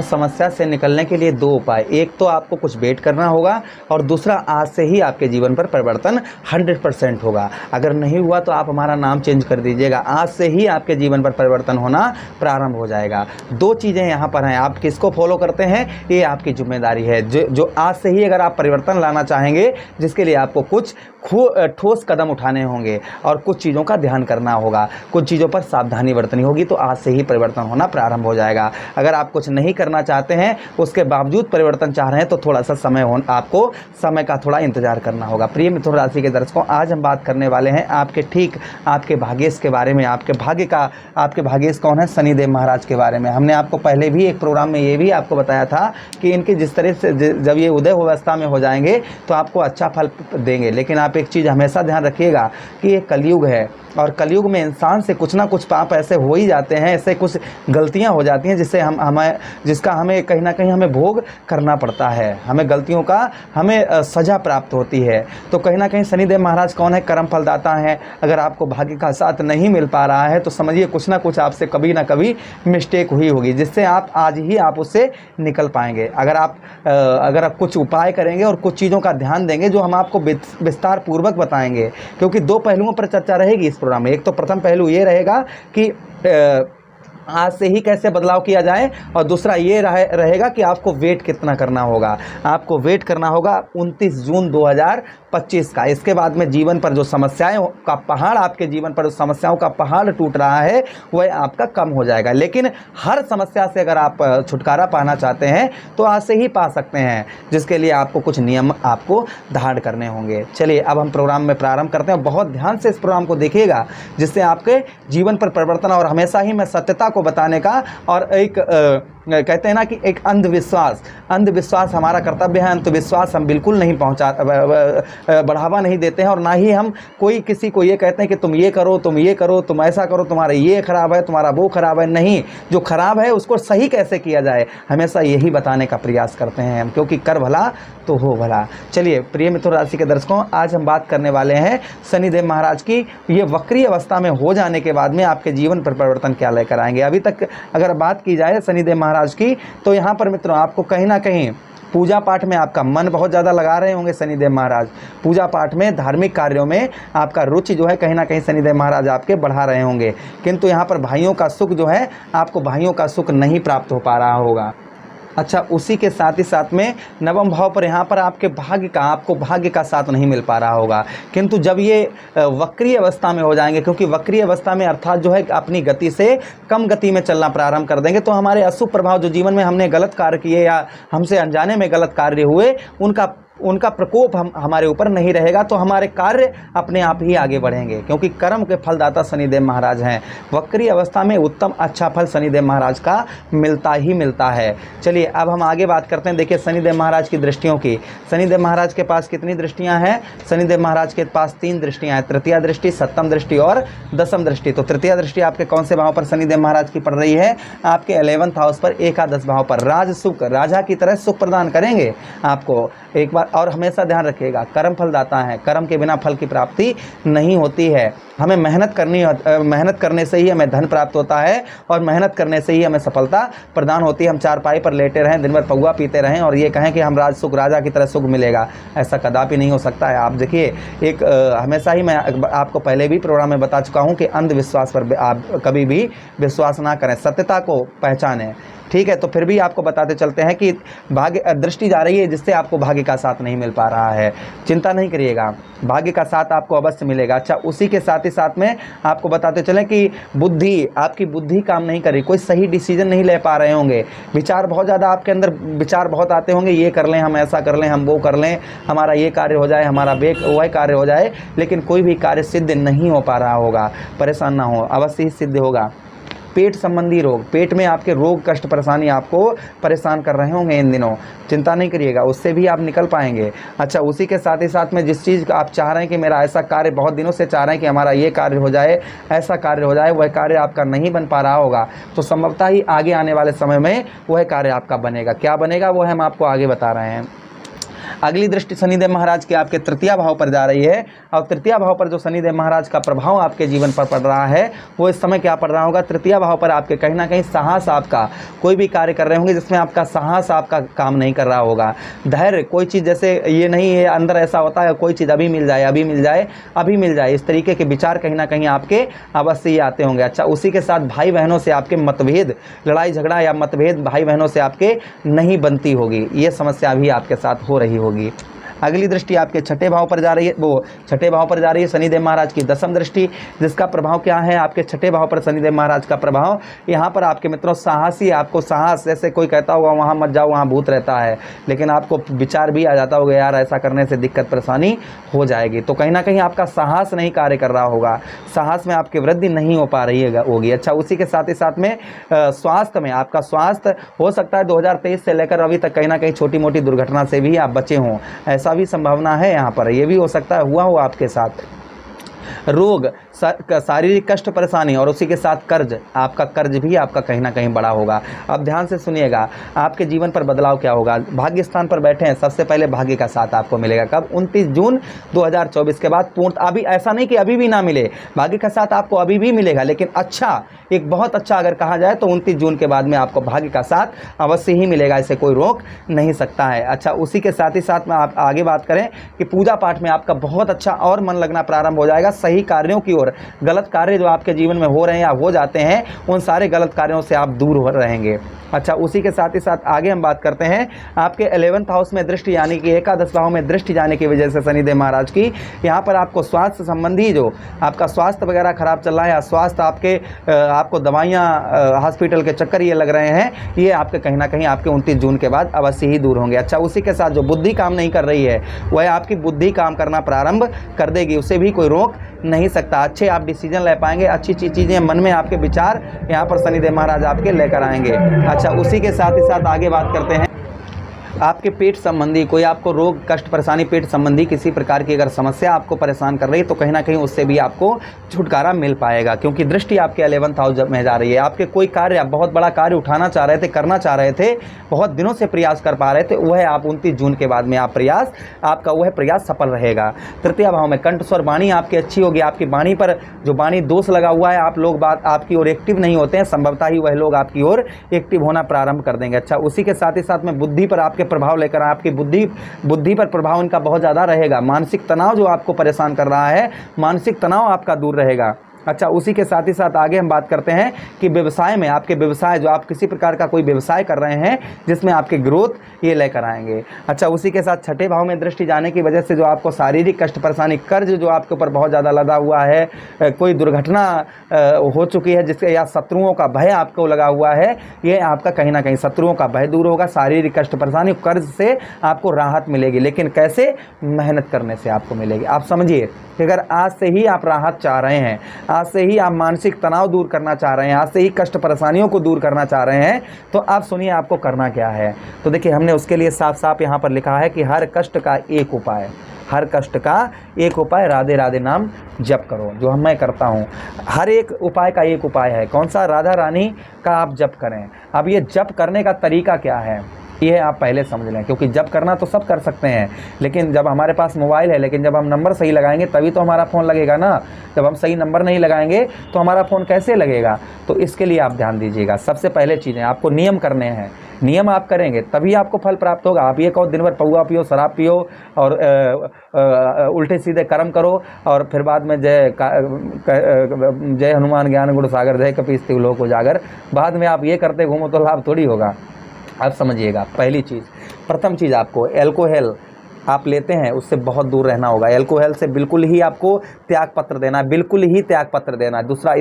समस्या से निकलने के लिए दो उपाय, एक तो आपको कुछ वेट करना होगा और दूसरा आज से ही आपके जीवन पर परिवर्तन 100% होगा। अगर नहीं हुआ तो आप हमारा नाम चेंज कर दीजिएगा, आज से ही आपके जीवन पर परिवर्तन होना प्रारंभ हो जाएगा। दो चीज़ें यहाँ पर हैं, आप किसको फॉलो करते हैं ये आपकी जिम्मेदारी है। जो आज से ही अगर आप परिवर्तन लाना चाहेंगे, जिसके लिए आपको कुछ ठोस कदम उठाने होंगे और कुछ चीज़ों का ध्यान करना होगा, कुछ चीज़ों पर सावधानी बरतनी होगी, तो आज से ही परिवर्तन होना प्रारंभ हो जाएगा। अगर आप कुछ नहीं करना चाहते हैं, उसके बावजूद परिवर्तन चाह रहे हैं, तो थोड़ा सा आपको समय का थोड़ा इंतजार करना होगा। प्रिय मिथुन राशि के दर्शकों, आज हम बात करने वाले हैं आपके भाग्येश के बारे में। आपके भाग्येश कौन है? शनिदेव महाराज के बारे में। हमने आपको पहले भी एक प्रोग्राम में ये भी आपको बताया था कि इनकी जिस तरह से जब ये उदय अवस्था में हो जाएंगे तो आपको अच्छा फल देंगे। लेकिन आप एक चीज़ हमेशा ध्यान रखिएगा कि ये कलयुग है और कलयुग में इंसान से कुछ ना कुछ पाप ऐसे हो ही जाते हैं, ऐसे कुछ गलतियां हो जाती हैं जिसका हमें कहीं ना कहीं हमें भोग करना पड़ता है, हमें गलतियों का हमें सजा प्राप्त होती है। तो कहीं ना कहीं शनिदेव महाराज कौन है? कर्म फलदाता हैं। अगर आपको भाग्य का साथ नहीं मिल पा रहा है तो समझिए कुछ ना कुछ आपसे कभी ना कभी मिस्टेक हुई होगी, जिससे आप आज ही आप उससे निकल पाएंगे। अगर आप कुछ उपाय करेंगे और कुछ चीज़ों का ध्यान देंगे जो हम आपको विस्तार पूर्वक बताएंगे, क्योंकि दो पहलुओं पर चर्चा रहेगी इस प्रोग्राम में। एक तो प्रथम पहलू ये रहेगा कि आज से ही कैसे बदलाव किया जाए, और दूसरा ये रहेगा कि आपको वेट कितना करना होगा। आपको वेट करना होगा 29 जून 2025 का। इसके बाद में जीवन पर जो समस्याएं का पहाड़, आपके जीवन पर जो समस्याओं का पहाड़ टूट रहा है वह आपका कम हो जाएगा। लेकिन हर समस्या से अगर आप छुटकारा पाना चाहते हैं तो आज से ही पा सकते हैं, जिसके लिए आपको कुछ नियम आपको धारण करने होंगे। चलिए अब हम प्रोग्राम में प्रारंभ करते हैं। बहुत ध्यान से इस प्रोग्राम को देखिएगा, जिससे आपके जीवन पर परिवर्तन, और हमेशा ही मैं सत्यता को बताने का, और एक कहते हैं ना कि एक अंधविश्वास हमारा कर्तव्य है। अंधविश्वास हम बिल्कुल नहीं बढ़ावा नहीं देते हैं, और ना ही हम किसी को ये कहते हैं कि तुम ये करो, तुम ऐसा करो, तुम्हारा ये खराब है, तुम्हारा वो खराब है। नहीं, जो खराब है उसको सही कैसे किया जाए, हमेशा यही बताने का प्रयास करते हैं हम, क्योंकि कर भला तो हो भला। चलिए प्रिय मिथुन राशि के दर्शकों, आज हम बात करने वाले हैं शनिदेव महाराज की। ये वक्री अवस्था में हो जाने के बाद में आपके जीवन पर परिवर्तन क्या लेकर आएंगे। अभी तक अगर बात की जाए शनिदेव महाराज की, तो यहाँ पर मित्रों आपको कहीं ना कहीं पूजा पाठ में आपका मन बहुत ज़्यादा लगा रहे होंगे शनिदेव महाराज। पूजा पाठ में, धार्मिक कार्यों में आपका रुचि जो है कहीं ना कहीं शनिदेव महाराज आपके बढ़ा रहे होंगे। किंतु यहाँ पर भाइयों का सुख जो है, आपको भाइयों का सुख नहीं प्राप्त हो पा रहा होगा। अच्छा, उसी के साथ ही साथ में नवम भाव पर यहाँ पर आपको भाग्य का साथ नहीं मिल पा रहा होगा। किंतु जब ये वक्रीय अवस्था में हो जाएंगे, क्योंकि वक्रीय अवस्था में अर्थात जो है अपनी गति से कम गति में चलना प्रारंभ कर देंगे, तो हमारे अशुभ प्रभाव जो जीवन में हमने गलत कार्य किए या हमसे अनजाने में गलत कार्य हुए, उनका प्रकोप हमारे ऊपर नहीं रहेगा, तो हमारे कार्य अपने आप ही आगे बढ़ेंगे, क्योंकि कर्म के फलदाता शनिदेव महाराज हैं। वक्री अवस्था में उत्तम अच्छा फल शनिदेव महाराज का मिलता ही मिलता है। चलिए अब हम आगे बात करते हैं। देखिए शनिदेव महाराज की दृष्टियों की। शनिदेव महाराज के पास कितनी दृष्टियां हैं? शनिदेव महाराज के पास 3 दृष्टियां हैं, तृतीया दृष्टि, सप्तम दृष्टि और दशम दृष्टि। तो तृतीया दृष्टि आपके कौन से भाव पर शनिदेव महाराज की पड़ रही है? आपके 11th हाउस पर, एकादश भाव पर। राज सुख, राजा की तरह सुख प्रदान करेंगे आपको एक बार। और हमेशा ध्यान रखिएगा, कर्म फलदाता है, कर्म के बिना फल की प्राप्ति नहीं होती है। हमें मेहनत करने से ही हमें धन प्राप्त होता है, और मेहनत करने से ही हमें सफलता प्रदान होती है। हम चारपाई पर लेटे रहें, दिन भर पौवा पीते रहें और ये कहें कि हम राजा की तरह सुख मिलेगा, ऐसा कदापि नहीं हो सकता है। आप देखिए, हमेशा ही मैं आपको पहले भी प्रोग्राम में बता चुका हूँ कि अंधविश्वास पर आप कभी भी विश्वास ना करें, सत्यता को पहचानें। ठीक है, तो फिर भी आपको बताते चलते हैं कि भाग्य दृष्टि जा रही है, जिससे आपको भाग्य का साथ नहीं मिल पा रहा है। चिंता नहीं करिएगा, भाग्य का साथ आपको अवश्य मिलेगा। अच्छा, उसी के साथ ही साथ में आपको बताते चलें कि आपकी बुद्धि काम नहीं कर रही, कोई सही डिसीजन नहीं ले पा रहे होंगे। विचार बहुत ज़्यादा आपके अंदर, विचार बहुत आते होंगे, ये कर लें, हम ऐसा कर लें, हम वो कर लें, हमारा ये कार्य हो जाए, हमारा वह कार्य हो जाए, लेकिन कोई भी कार्य सिद्ध नहीं हो पा रहा होगा। परेशान ना हो, अवश्य ही सिद्ध होगा। पेट संबंधी रोग, पेट में आपके रोग कष्ट परेशानी आपको परेशान कर रहे होंगे इन दिनों, चिंता नहीं करिएगा, उससे भी आप निकल पाएंगे। अच्छा, उसी के साथ ही साथ में जिस चीज़ का आप चाह रहे हैं कि मेरा ऐसा कार्य, बहुत दिनों से चाह रहे हैं कि हमारा ये कार्य हो जाए, ऐसा कार्य हो जाए, वह कार्य आपका नहीं बन पा रहा होगा, तो संभवतः ही आगे आने वाले समय में वह कार्य आपका बनेगा। क्या बनेगा वो हम आपको आगे बता रहे हैं। अगली दृष्टि शनिदेव महाराज के आपके तृतीय भाव पर जा रही है, और तृतीय भाव पर जो शनिदेव महाराज का प्रभाव आपके जीवन पर पड़ रहा है वो इस समय क्या पड़ रहा होगा, तृतीय भाव पर आपके कहीं ना कहीं साहस, आपका कोई भी कार्य कर रहे होंगे जिसमें आपका साहस आपका काम नहीं कर रहा होगा। धैर्य, कोई चीज़ जैसे ये नहीं है अंदर ऐसा होता है कोई चीज़ अभी मिल जाए, अभी मिल जाए, अभी मिल जाए, इस तरीके के विचार कहीं ना कहीं आपके अवश्य ही आते होंगे। अच्छा, उसी के साथ भाई बहनों से आपके मतभेद, लड़ाई झगड़ा या मतभेद भाई बहनों से आपके नहीं बनती होगी, ये समस्या भी आपके साथ हो रही होगी। अगली दृष्टि आपके छठे भाव पर जा रही है, वो छठे भाव पर जा रही है शनिदेव महाराज की दशम दृष्टि, जिसका प्रभाव क्या है, आपके छठे भाव पर शनिदेव महाराज का प्रभाव यहाँ पर आपके मित्रों साहसी, आपको साहस, जैसे कोई कहता होगा वहाँ मत जाओ वहाँ भूत रहता है, लेकिन आपको विचार भी आ जाता होगा यार ऐसा करने से दिक्कत परेशानी हो जाएगी, तो कहीं ना कहीं आपका साहस नहीं कार्य कर रहा होगा, साहस में आपकी वृद्धि नहीं हो पा रही होगी। अच्छा, उसी के साथ ही साथ में स्वास्थ्य में आपका स्वास्थ्य हो सकता है 2023 से लेकर अभी तक कहीं ना कहीं छोटी मोटी दुर्घटना से भी आप बचे हों, ऐसा भी संभावना है यहाँ पर, ये भी हो सकता है हुआ हो आपके साथ। रोग, शारीरिक कष्ट परेशानी और उसी के साथ कर्ज, आपका कर्ज भी आपका कहीं ना कहीं बड़ा होगा। अब ध्यान से सुनिएगा, आपके जीवन पर बदलाव क्या होगा। भाग्य स्थान पर बैठे हैं, सबसे पहले भाग्य का साथ आपको मिलेगा कब, 29 जून 2024 के बाद पूर्ण। अभी ऐसा नहीं कि अभी भी ना मिले, भाग्य का साथ आपको अभी भी मिलेगा, लेकिन अच्छा, एक बहुत अच्छा अगर कहा जाए तो 29 जून के बाद में आपको भाग्य का साथ अवश्य ही मिलेगा, इसे कोई रोक नहीं सकता है। अच्छा, उसी के साथ ही साथ में आप आगे बात करें कि पूजा पाठ में आपका बहुत अच्छा और मन लगना प्रारंभ हो जाएगा, सही कार्यों की ओर। गलत कार्य जो आपके जीवन में हो रहे हैं या हो जाते हैं, उन सारे गलत कार्यों से आप दूर हो रहेंगे। अच्छा, उसी के साथ ही साथ आगे हम बात करते हैं आपके 11th हाउस में दृष्टि, यानी कि एकादश भाव में दृष्टि जाने की वजह से शनिदेव महाराज की, यहाँ पर आपको स्वास्थ्य संबंधी जो आपका स्वास्थ्य वगैरह खराब चल रहा है, या स्वास्थ्य आपके आपको दवाइयाँ हॉस्पिटल के चक्कर ये लग रहे हैं, ये आपके कहीं ना कहीं आपके 29 जून के बाद अवश्य ही दूर होंगे। अच्छा, उसी के साथ जो बुद्धि काम नहीं कर रही है वह आपकी बुद्धि काम करना प्रारंभ कर देगी, उसे भी कोई रोक नहीं सकता। अच्छे आप डिसीजन ले पाएंगे, अच्छी चीज़ें मन में आपके विचार यहाँ पर शनिदेव महाराज आपके लेकर आएंगे। अच्छा, उसी के साथ ही साथ आगे बात करते हैं आपके पेट संबंधी कोई आपको रोग, कष्ट, परेशानी, पेट संबंधी किसी प्रकार की अगर समस्या आपको परेशान कर रही है तो कहीं ना कहीं उससे भी आपको छुटकारा मिल पाएगा, क्योंकि दृष्टि आपके 11th हाउस में जा रही है। आपके कोई कार्य, बहुत बड़ा कार्य उठाना चाह रहे थे, करना चाह रहे थे, बहुत दिनों से प्रयास कर पा रहे थे, वह आप 29 जून के बाद में आप प्रयास, आपका वह प्रयास सफल रहेगा। तृतीय भाव में कंठ स्वर, वाणी आपकी अच्छी होगी, आपकी वाणी पर जो वाणी दोष लगा हुआ है, आप लोग बात आपकी ओर एक्टिव नहीं होते हैं, संभवतः ही वह लोग आपकी ओर एक्टिव होना प्रारंभ कर देंगे। अच्छा, उसी के साथ ही साथ में बुद्धि पर आपके प्रभाव लेकर, आपकी बुद्धि पर प्रभाव इनका बहुत ज़्यादा रहेगा। मानसिक तनाव जो आपको परेशान कर रहा है, मानसिक तनाव आपका दूर रहेगा। अच्छा, उसी के साथ ही साथ आगे हम बात करते हैं कि व्यवसाय में आपके व्यवसाय, जो आप किसी प्रकार का कोई व्यवसाय कर रहे हैं जिसमें आपके ग्रोथ ये लेकर आएंगे। अच्छा, उसी के साथ छठे भाव में दृष्टि जाने की वजह से जो आपको शारीरिक कष्ट, परेशानी, कर्ज जो आपके ऊपर बहुत ज़्यादा लदा हुआ है, कोई दुर्घटना हो चुकी है जिसके, या शत्रुओं का भय आपको लगा हुआ है, ये आपका कहीं ना कहीं शत्रुओं का भय दूर होगा। शारीरिक कष्ट, परेशानी, कर्ज से आपको राहत मिलेगी, लेकिन कैसे, मेहनत करने से आपको मिलेगी। आप समझिए कि अगर आज से ही आप राहत चाह रहे हैं, आज से ही आप मानसिक तनाव दूर करना चाह रहे हैं, आज से ही कष्ट परेशानियों को दूर करना चाह रहे हैं, तो आप सुनिए आपको करना क्या है। तो देखिए, हमने उसके लिए साफ साफ यहाँ पर लिखा है कि हर कष्ट का एक उपाय, हर कष्ट का एक उपाय, राधे राधे नाम जप करो, जो मैं करता हूँ। हर एक उपाय का एक उपाय है, कौन सा, राधा रानी का आप जप करें। अब ये जप करने का तरीका क्या है, ये आप पहले समझ लें, क्योंकि जब करना तो सब कर सकते हैं, लेकिन जब हमारे पास मोबाइल है, लेकिन जब हम नंबर सही लगाएंगे तभी तो हमारा फ़ोन लगेगा ना। जब हम सही नंबर नहीं लगाएंगे तो हमारा फ़ोन कैसे लगेगा। तो इसके लिए आप ध्यान दीजिएगा। सबसे पहले चीज़ें आपको नियम करने हैं, नियम आप करेंगे तभी आपको फल प्राप्त होगा। आप ये कहो दिन भर पौआ पियो, शराब पियो और उल्टे सीधे कर्म करो और फिर बाद में जय हनुमान ज्ञान गुण सागर, जय कपीस तिहुँ लोक उजागर, बाद में आप ये करते घूमो तो लाभ थोड़ी होगा। आप समझिएगा, पहली चीज़, प्रथम चीज़, आपको एल्कोहल आप लेते हैं उससे बहुत दूर रहना होगा। एल्कोहल से बिल्कुल ही आपको त्याग पत्र देना है, बिल्कुल ही त्याग पत्र देना है। दूसरा,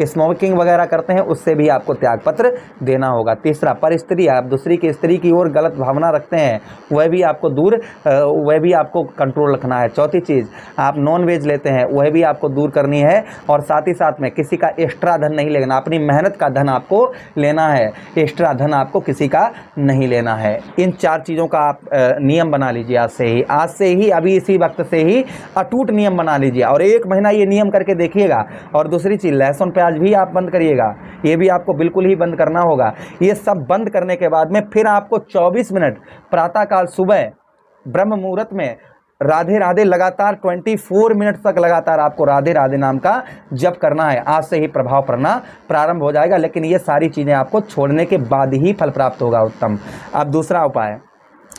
स्मोकिंग वगैरह करते हैं उससे भी आपको त्याग पत्र देना होगा। तीसरा, पर स्त्री, आप दूसरी की स्त्री की ओर गलत भावना रखते हैं, वह भी आपको दूर, वह भी आपको कंट्रोल रखना है। चौथी चीज़, आप नॉन वेज लेते हैं, वह भी आपको दूर करनी है। और साथ ही साथ में किसी का एक्स्ट्रा धन नहीं लेना, अपनी मेहनत का धन आपको लेना है, एक्स्ट्रा धन आपको किसी का नहीं लेना है। इन 4 चीज़ों का आप नियम बना लीजिए आज से ही अभी इसी वक्त से ही अटूट नियम बना लीजिए और 1 महीना ये नियम करके देखिएगा। और दूसरी चीज़, लहसुन प्याज भी आप बंद करिएगा, ये भी आपको बिल्कुल ही बंद करना होगा। ये सब बंद करने के बाद में फिर आपको 24 मिनट प्रातःकाल सुबह ब्रह्म मुहूर्त में राधे राधे लगातार 24 मिनट तक लगातार आपको राधे राधे नाम का जप करना है। आज से ही प्रभाव पड़ना प्रारंभ हो जाएगा, लेकिन ये सारी चीज़ें आपको छोड़ने के बाद ही फल प्राप्त होगा उत्तम। अब दूसरा उपाय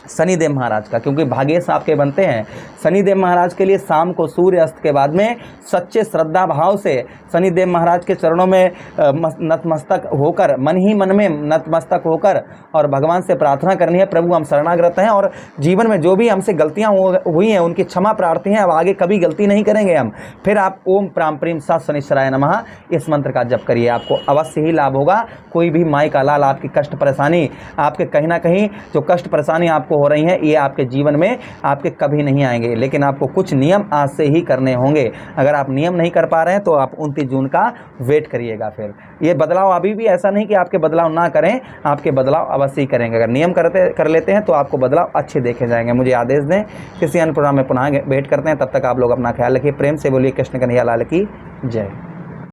शनिदेव महाराज का, क्योंकि भाग्येश आपके बनते हैं। शनिदेव महाराज के लिए शाम को सूर्य अस्त के बाद में सच्चे श्रद्धा भाव से शनिदेव महाराज के चरणों में नतमस्तक होकर, मन ही मन में नतमस्तक होकर और भगवान से प्रार्थना करनी है, प्रभु हम शरणागत हैं और जीवन में जो भी हमसे गलतियां हुई हैं उनकी क्षमा प्रार्थी हैं, अब आगे कभी गलती नहीं करेंगे हम। फिर आप ओम प्राम प्रीम सत शनिश्चराय नमः इस मंत्र का जप करिए, आपको अवश्य ही लाभ होगा। कोई भी माई का लाल आपकी कष्ट परेशानी, आपके कहीं ना कहीं जो कष्ट परेशानी आपको हो रही है, ये आपके जीवन में आपके कभी नहीं आएंगे, लेकिन आपको कुछ नियम आज से ही करने होंगे। अगर आप नियम नहीं कर पा रहे हैं तो आप 29 जून का वेट करिएगा। फिर ये बदलाव अभी भी ऐसा नहीं कि आपके बदलाव ना करें, आपके बदलाव अवश्य ही करेंगे। अगर नियम कर लेते हैं तो आपको बदलाव अच्छे देखे जाएंगे। मुझे आदेश दें, किसी अन्य प्रोग्राम में पुनः भेंट करते हैं, तब तक आप लोग अपना ख्याल रखिए। प्रेम से बोलिए कृष्ण कन्हैया लाल की जय।